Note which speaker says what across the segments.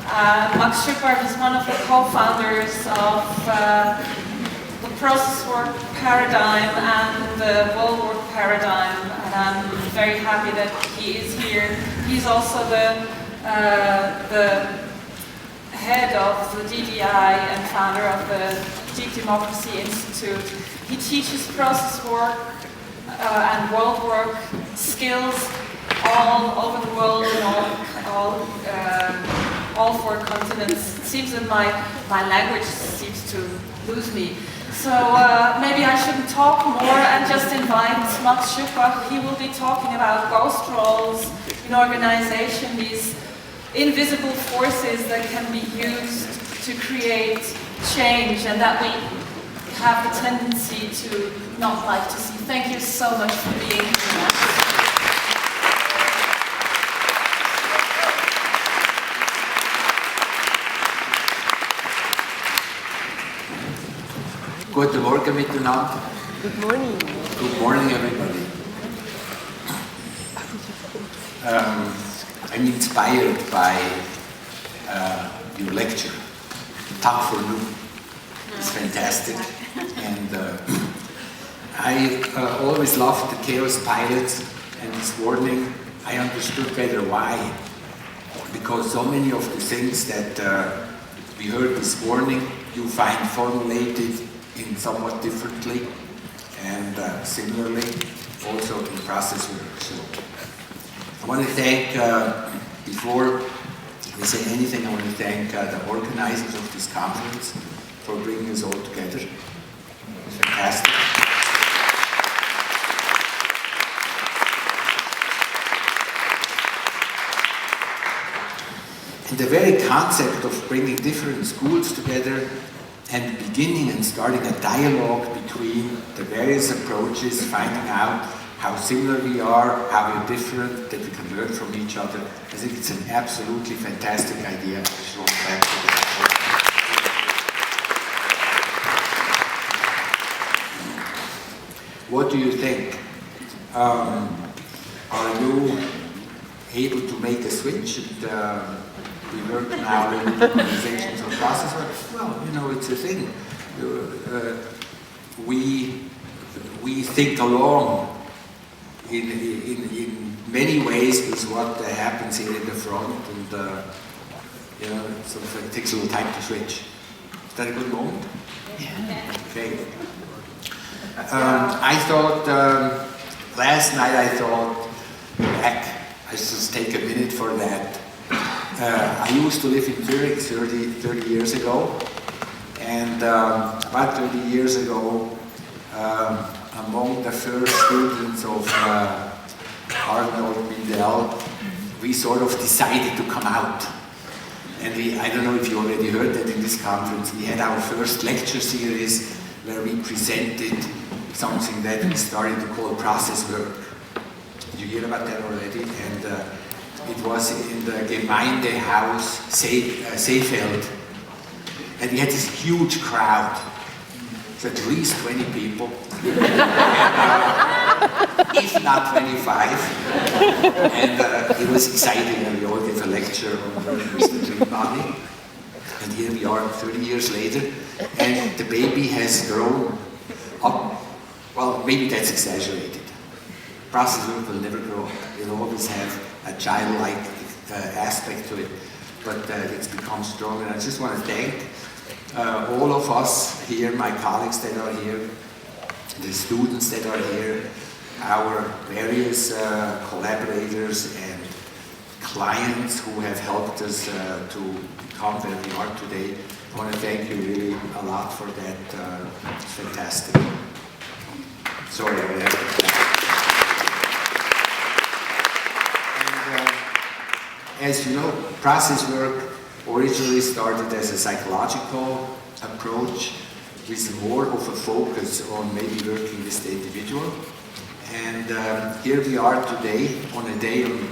Speaker 1: Max Schupbach is one of the co-founders of the process work paradigm and the world work paradigm, and I'm very happy that he is here. He's also the head of the DDI and founder of the Deep Democracy Institute. He teaches process work and world work skills all over the world in all four continents. It seems that my language seems to lose me. So maybe I shouldn't talk more and just invite Max Schupbach. He will be talking about ghost roles in organization, these invisible forces that can be used to create change and that we have the tendency to not like to see. Thank you so much for being here.
Speaker 2: Guten Morgen miteinander.
Speaker 3: Good morning.
Speaker 2: Good morning, everybody. I'm inspired by your lecture. Tag for Nu. It's fantastic. And I always loved the chaos pilots, and this morning I understood better why. Because so many of the things that we heard this morning, you find formulated in somewhat differently and similarly also in process work. So I want to thank, before we say anything, I want to thank the organizers of this conference for bringing us all together. It's fantastic. And the very concept of bringing different schools together and beginning and starting a dialogue between the various approaches, finding out how similar we are, how we're different, that we can learn from each other. I think it's an absolutely fantastic idea. What do you think? Are you able to make a switch? We work now in organizations or process work. Well, you know, it's a thing. We think along in many ways with what happens here in the front, and you know, so it takes a little time to switch. Is that a good moment? Yeah. Okay. I thought last night. I thought back. I just take a minute for that. I used to live in Zurich 30 years ago, and about 30 years ago, among the first students of Arnold Mindell, we sort of decided to come out. And I don't know if you already heard that in this conference, we had our first lecture series where we presented something that we started to call process work. Did you hear about that already? And it was in the Gemeindehaus Seefeld. And we had this huge crowd. So at least 20 people. If not 25. And it was exciting, and we all gave a lecture on working with the drink money. And here we are 30 years later, and the baby has grown up. Well, maybe that's exaggerated. Process work will never grow up. It'll always have a childlike aspect to it, but it's become stronger. And I just want to thank all of us here, my colleagues that are here, the students that are here, our various collaborators and clients who have helped us to become where we are today. I want to thank you really a lot for that. It's fantastic. Sorry, I have to. As you know, process work originally started as a psychological approach with more of a focus on maybe working with the individual. And here we are today on a day on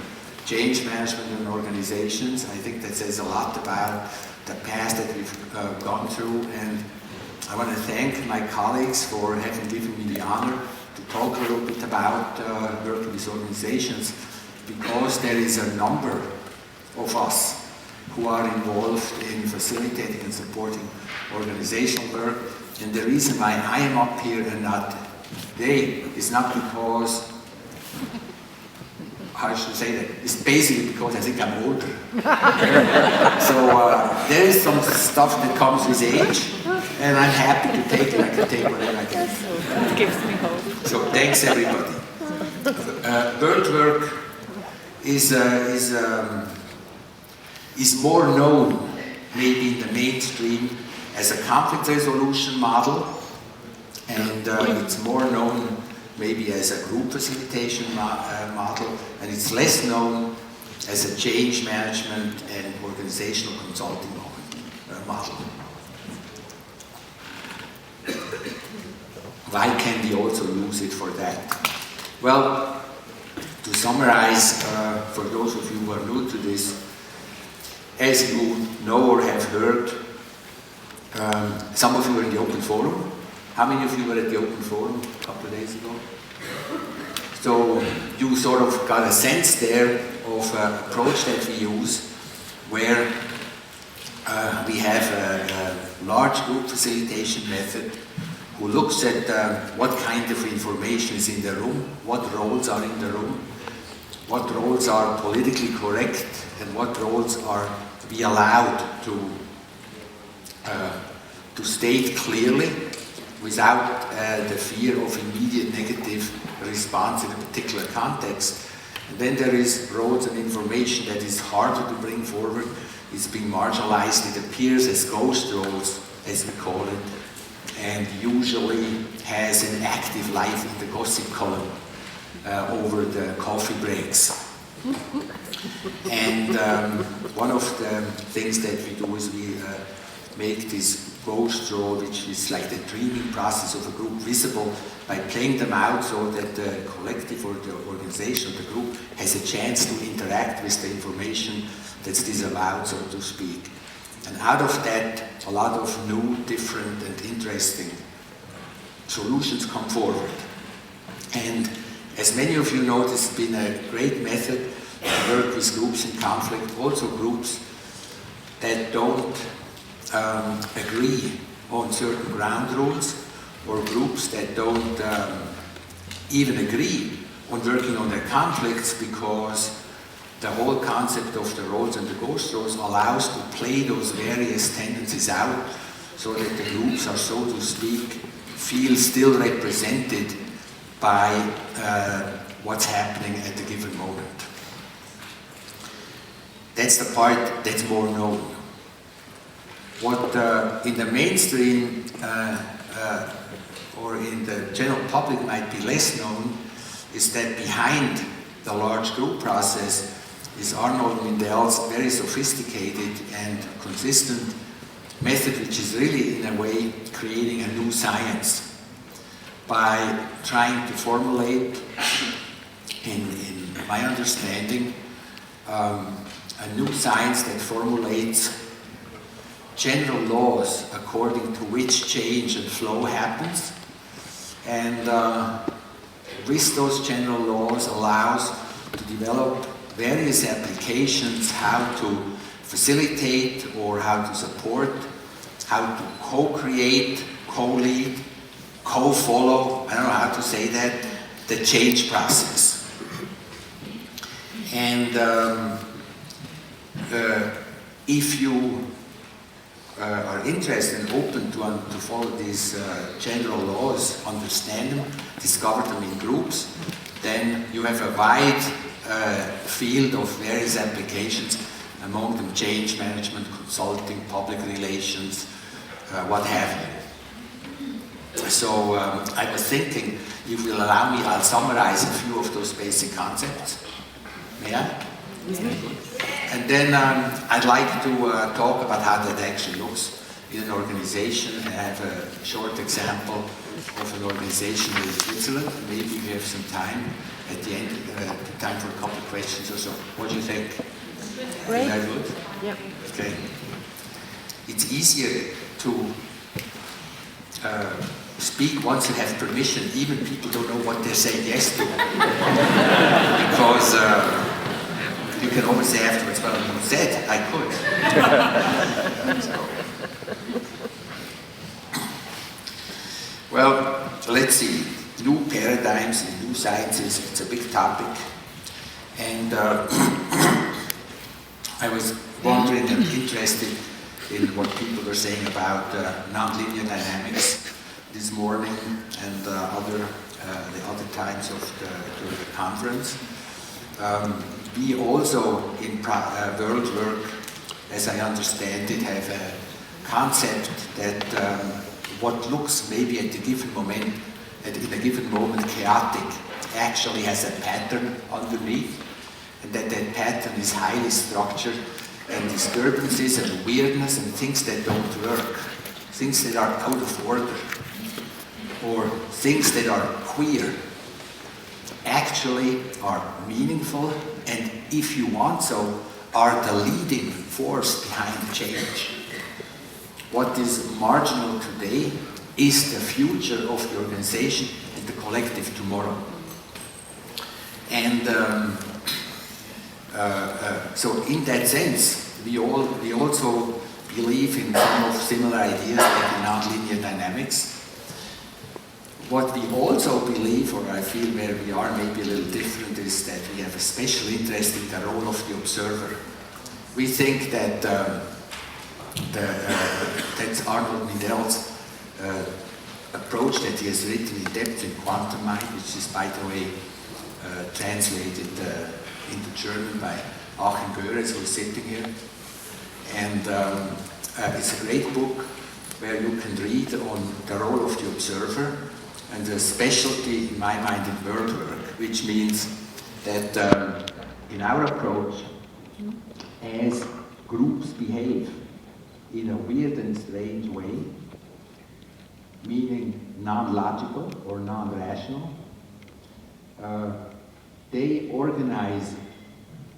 Speaker 2: change management in organizations. I think that says a lot about the past that we've gone through, and I want to thank my colleagues for having given me the honor to talk a little bit about working with organizations, because there is a number of us who are involved in facilitating and supporting organizational work. And the reason why I am up here and not they is not because, how should I say that? It's basically because I think I'm older. So there is some stuff that comes with age, and I'm happy to take it. I can take whatever I can.
Speaker 3: That gives me hope.
Speaker 2: So thanks everybody. World work is more known, maybe in the mainstream, as a conflict resolution model, and it's more known maybe as a group facilitation model, and it's less known as a change management and organizational consulting model. Why can we also use it for that? Well, to summarize, for those of you who are new to this, as you know or have heard, some of you were in the open forum. How many of you were at the open forum a couple of days ago? So you sort of got a sense there of an approach that we use, where we have a large group facilitation method who looks at what kind of information is in the room, what roles are in the room, what roles are politically correct, and what roles are to be allowed to state clearly without the fear of immediate negative response in a particular context. And then there is roles and information that is harder to bring forward. It's being marginalized. It appears as ghost roles, as we call it, and usually has an active life in the gossip column over the coffee breaks. And one of the things that we do is we make this ghost role, which is like the dreaming process of a group, visible by playing them out so that the collective or the organization or the group has a chance to interact with the information that's disallowed, so to speak. And out of that, a lot of new, different, and interesting solutions come forward. And as many of you know, this has been a great method to work with groups in conflict, also groups that don't agree on certain ground rules, or groups that don't even agree on working on their conflicts, because the whole concept of the roles and the ghost roles allows to play those various tendencies out so that the groups are, so to speak, feel still represented by what's happening at the given moment. That's the part that's more known. What in the mainstream or in the general public might be less known is that behind the large group process is Arnold Mindell's very sophisticated and consistent method, which is really, in a way, creating a new science by trying to formulate, in my understanding, a new science that formulates general laws according to which change and flow happens, and with those general laws allows to develop various applications, how to facilitate or how to support, how to co-create, co-lead, co-follow, I don't know how to say that, the change process. And if you are interested and open to follow these general laws, understand them, discover them in groups, then you have a wide field of various applications, among them change management, consulting, public relations, what have you. So I was thinking, if you'll allow me, I'll summarize a few of those basic concepts. May I? And then I'd like to talk about how that actually looks in an organization. I have a short example of an organization in Switzerland. Maybe we have some time at the end, time for a couple of questions or so. What do you think?
Speaker 3: Great.
Speaker 2: Is that good?
Speaker 3: Yeah.
Speaker 2: Okay. It's easier to speak once you have permission. Even people don't know what they're saying yes to. Because you can always say afterwards, well, you said I could. Well, let's see. New paradigms and new sciences, it's a big topic. And I was wondering and interested in what people were saying about nonlinear dynamics this morning and the other times of the conference. We also in world work, as I understand it, have a concept that what looks maybe at a given moment, in a given moment chaotic, actually has a pattern underneath, and that pattern is highly structured, and disturbances and weirdness and things that don't work, things that are out of order, or things that are queer, actually are meaningful, and if you want so, are the leading force behind change. What is marginal today is the future of the organization and the collective tomorrow. And so in that sense, we also believe in some of similar ideas like in nonlinear dynamics. What we also believe, or I feel where we are maybe a little different, is that we have a special interest in the role of the observer. We think that that's Arnold Nidel's approach that he has written in Depth in Quantum Mind, which is, by the way, translated into German by Achim Goeres, who is sitting here. And it's a great book where you can read on the role of the observer and the specialty, in my mind, in world work, which means that in our approach, as groups behave in a weird and strange way, meaning non-logical or non-rational, they organize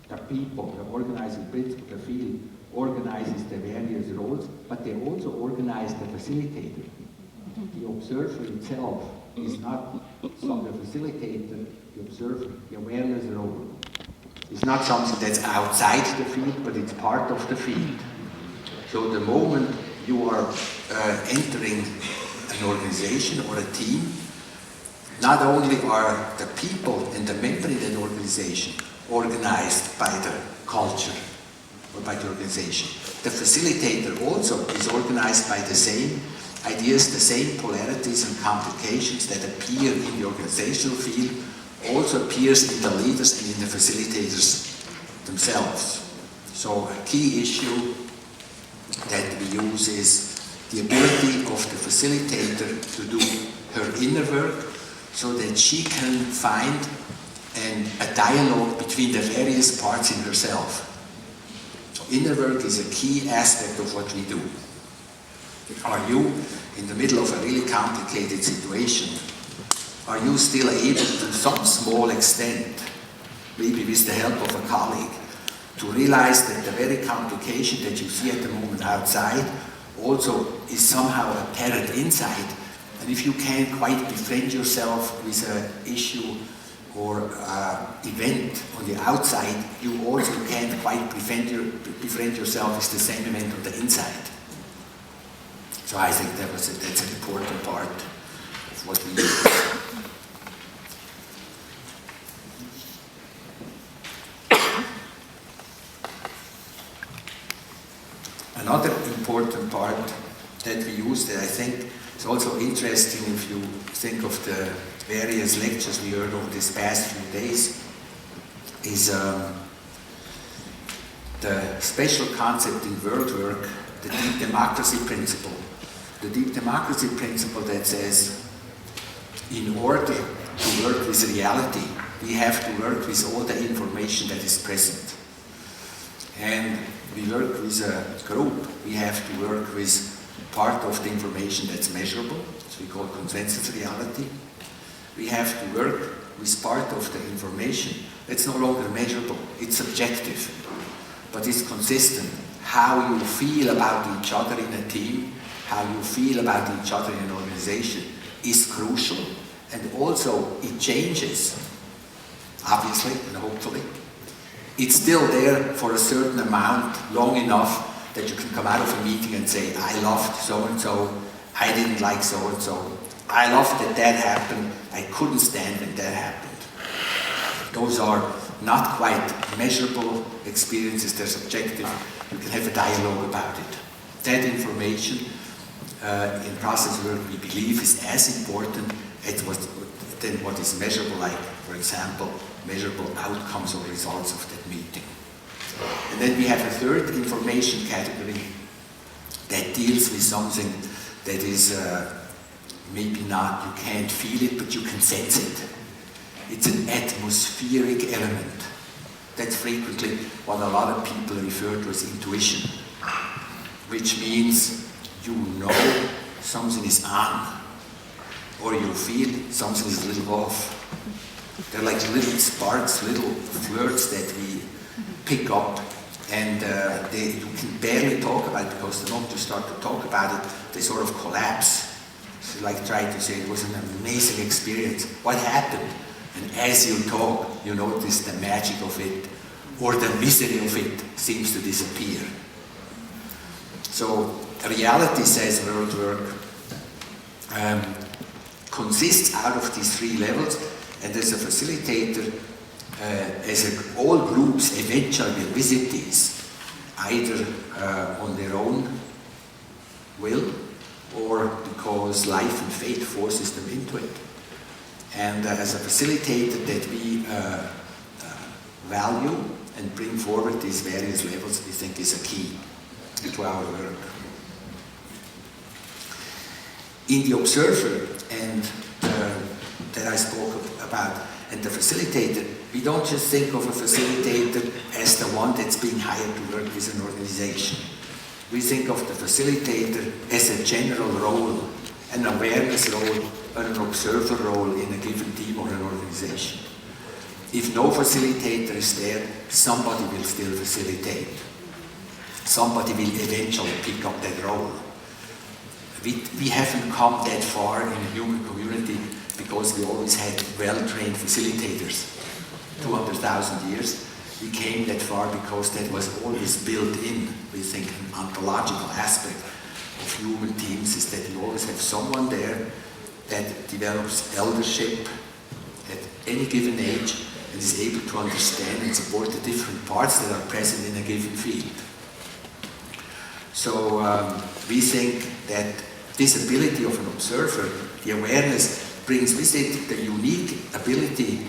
Speaker 2: the people, the organizing principle, the field organizes the various roles, but they also organize the facilitator. The observer itself is not the facilitator, the observer, the awareness role. It's not something that's outside the field, but it's part of the field. So the moment you are entering an organization or a team, not only are the people and the member in that organization organized by the culture or by the organization, the facilitator also is organized by the same ideas, the same polarities and complications that appear in the organizational field also appears in the leaders and in the facilitators themselves. So a key issue that we use is the ability of the facilitator to do her inner work so that she can find a dialogue between the various parts in herself. So inner work is a key aspect of what we do. Are you in the middle of a really complicated situation? Are you still able to some small extent, maybe with the help of a colleague, to realize that the very complication that you see at the moment outside also is somehow apparent inside? And if you can't quite befriend yourself with an issue or event on the outside, you also can't quite befriend yourself with the same event on the inside. So I think that's an important part of what we do. Another important part that we use that I think is also interesting if you think of the various lectures we heard over these past few days is the special concept in world work, the deep democracy principle. The deep democracy principle that says in order to work with reality, we have to work with all the information that is present. And we work with a group, we have to work with part of the information that's measurable, so we call consensus reality. We have to work with part of the information that's no longer measurable, it's subjective, but it's consistent. How you feel about each other in a team, how you feel about each other in an organization is crucial, and also it changes, obviously and hopefully. It's still there for a certain amount, long enough that you can come out of a meeting and say, I loved so-and-so, I didn't like so-and-so, I loved that that happened, I couldn't stand when that happened. Those are not quite measurable experiences, they're subjective. You can have a dialogue about it. That information in process work we believe is as important as than what is measurable, like, for example, measurable outcomes or results of that meeting. And then we have a third information category that deals with something that is maybe not, you can't feel it, but you can sense it. It's an atmospheric element. That's frequently what a lot of people refer to as intuition, which means you know something is on, or you feel something is a little off. They're like little sparks, little flirts that we pick up, and you can barely talk about it, because the moment you start to talk about it, they sort of collapse. So like try to say it was an amazing experience. What happened? And as you talk, you notice the magic of it, or the misery of it seems to disappear. So reality, says world work, consists out of these three levels, and as a facilitator, all groups eventually will visit these, either on their own will, or because life and fate forces them into it. And as a facilitator that we value and bring forward these various levels, we think is a key to our work. In the observer and that I spoke about, and the facilitator, we don't just think of a facilitator as the one that's being hired to work with an organization. We think of the facilitator as a general role, an awareness role, or an observer role in a given team or an organization. If no facilitator is there, somebody will still facilitate. Somebody will eventually pick up that role. We haven't come that far in the human community because we always had well-trained facilitators. 200,000 years. We came that far because that was always built in. We think an ontological aspect of human teams is that you always have someone there that develops eldership at any given age and is able to understand and support the different parts that are present in a given field. So we think that this ability of an observer, the awareness, brings with it the unique ability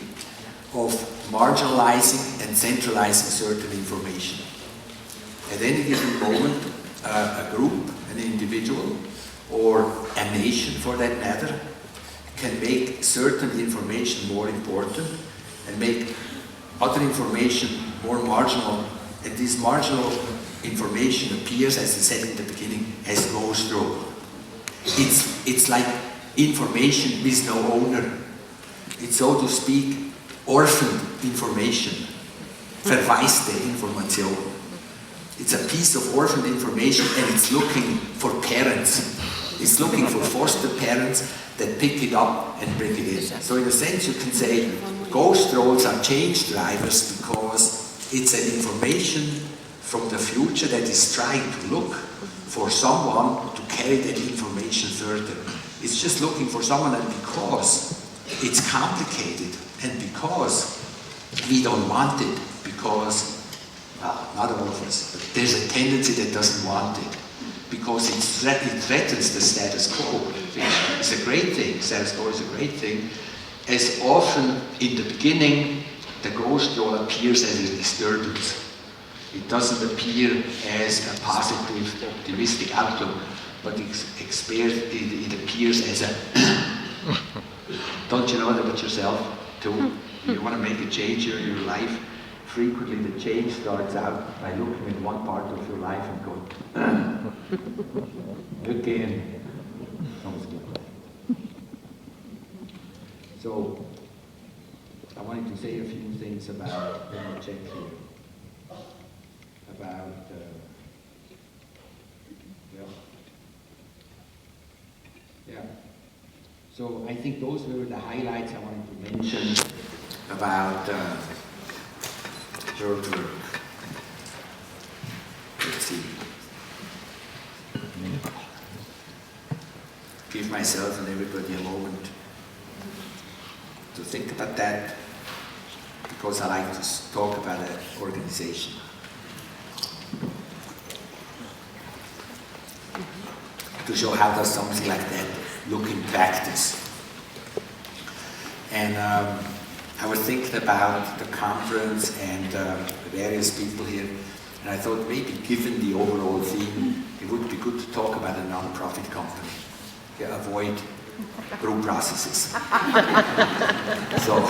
Speaker 2: of marginalizing and centralizing certain information. At any given moment, a group, an individual, or a nation for that matter, can make certain information more important and make other information more marginal. And this marginal information appears, as I said in the beginning, as ghost role. It's like information with no owner. It's, so to speak, orphaned information. Verwaiste Information. It's a piece of orphaned information and it's looking for parents. It's looking for foster parents that pick it up and bring it in. So in a sense you can say ghost roles are change drivers because it's an information from the future that is trying to look for someone to carry that information further. It's just looking for someone, and because it's complicated and because we don't want it, because, well, not all of us, but there's a tendency that doesn't want it, because it threatens the status quo, which is a great thing. Status quo is a great thing. As often in the beginning, the ghost role appears as a disturbance. It doesn't appear as a positive, optimistic outlook, but it appears as a don't you know that about yourself too? You want to make a change in your life, frequently the change starts out by looking at one part of your life and going, again. So, I wanted to say a few things about, let me check here, about, yeah. So I think those were the highlights I wanted to mention about world work. Let's see. give myself and everybody a moment to think about that, because I like to talk about an organization. To show how does something like that look in practice. And I was thinking about the conference and various people here, and I thought maybe given the overall theme, it would be good to talk about a non-profit company. Yeah, avoid group processes. So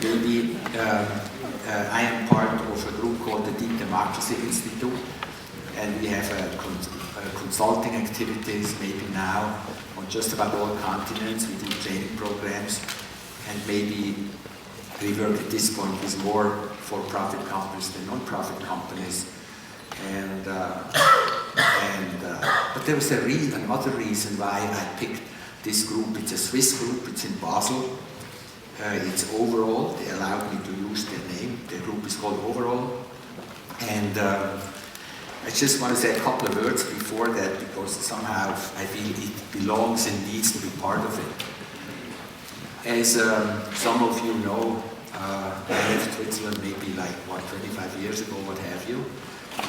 Speaker 2: maybe I am part of a group called the Deep Democracy Institute, and we have consulting activities maybe now on just about all continents. We do training programs, and maybe we work at this point with more for-profit companies than non-profit companies. But there was another reason why I picked this group. It's a Swiss group, it's in Basel. It's Overall, they allowed me to use their name. Their group is called Overall. And I just want to say a couple of words before that, because somehow I feel it belongs and needs to be part of it. As some of you know, I left Switzerland maybe 25 years ago, what have you.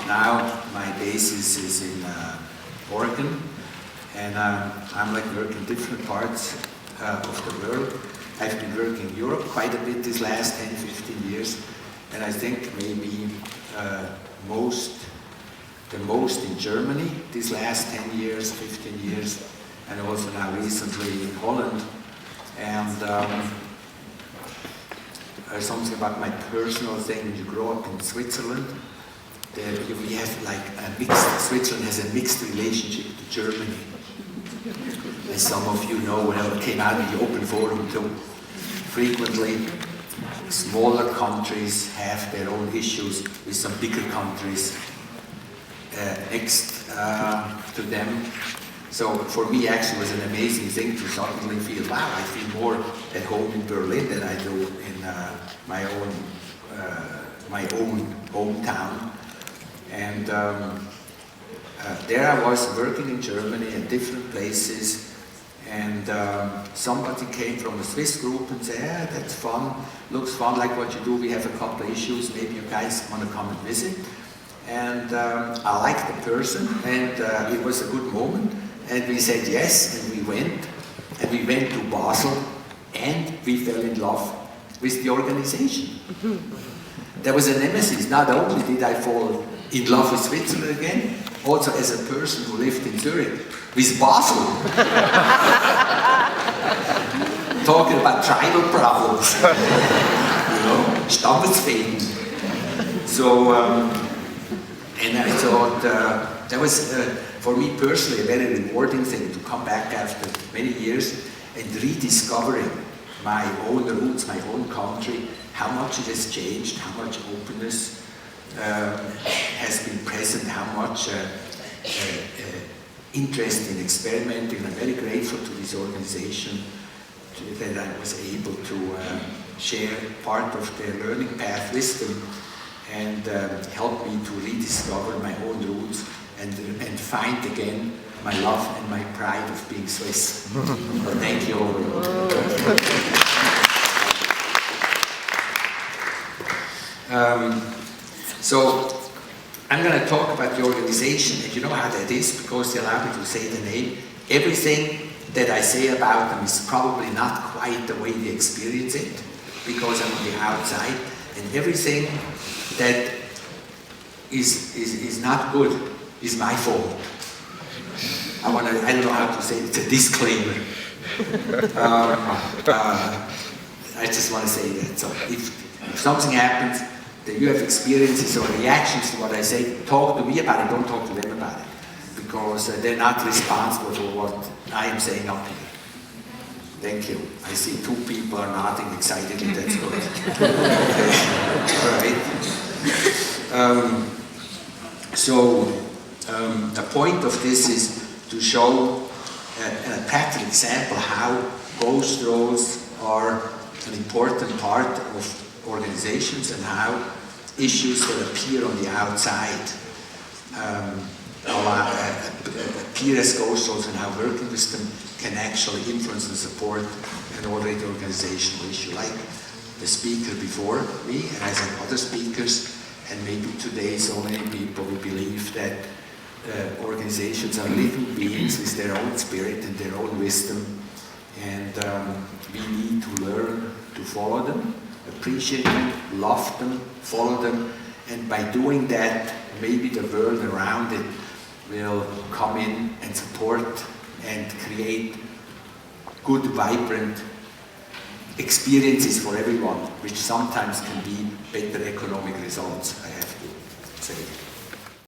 Speaker 2: Now my basis is in Oregon, and I'm working different parts of the world. I've been working in Europe quite a bit these last 10, 15 years, and I think maybe the most in Germany these last 10 years, 15 years, and also now recently in Holland. And something about my personal thing. When you grow up in Switzerland, we have a mixed, Switzerland has a mixed relationship to Germany. As some of you know, when I came out in the open forum too, frequently smaller countries have their own issues with some bigger countries next to them. So for me actually it was an amazing thing to suddenly feel, wow, I feel more at home in Berlin than I do in my own hometown. And there I was working in Germany at different places, and somebody came from a Swiss group and said, yeah, that's fun, looks fun like what you do, we have a couple of issues, maybe you guys want to come and visit. And I liked the person, and it was a good moment, and we said yes, and we went to Basel, and we fell in love with the organization. There was a nemesis. Not only did I fall in love with Switzerland again, also as a person who lived in Zurich, with Basel. Talking about tribal problems, Stammesfehden. So, and I thought that was, for me personally, a very rewarding thing to come back after many years and rediscovering my own roots, my own country, how much it has changed, how much openness has been present, how much interest in experimenting. I'm very grateful to this organization that I was able to share part of their learning path with them, and help me to rediscover my own roots and find again my love and my pride of being Swiss. Thank you all. So I'm going to talk about the organization, and you know how that is, because they allow me to say the name. Everything that I say about them is probably not quite the way they experience it, because I'm on the outside, and everything that is not good is my fault. I don't know how to say it, it's a disclaimer. I just want to say that. So if something happens, that you have experiences or reactions to what I say, talk to me about it, don't talk to them about it. Because they're not responsible for what I am saying up here. Thank you. I see two people are nodding excitedly, that's good. Alright. The point of this is to show a practical example how ghost roles are an important part of organizations and how issues that appear on the outside peer as coaches and how working with them can actually influence and support an already organizational issue. Like the speaker before me, and I said other speakers, and maybe today so many people will believe that organizations are living beings with their own spirit and their own wisdom, and we need to learn to follow them, appreciate them, love them, follow them, and by doing that, maybe the world around it will come in and support and create good, vibrant experiences for everyone, which sometimes can be better economic results, I have to say.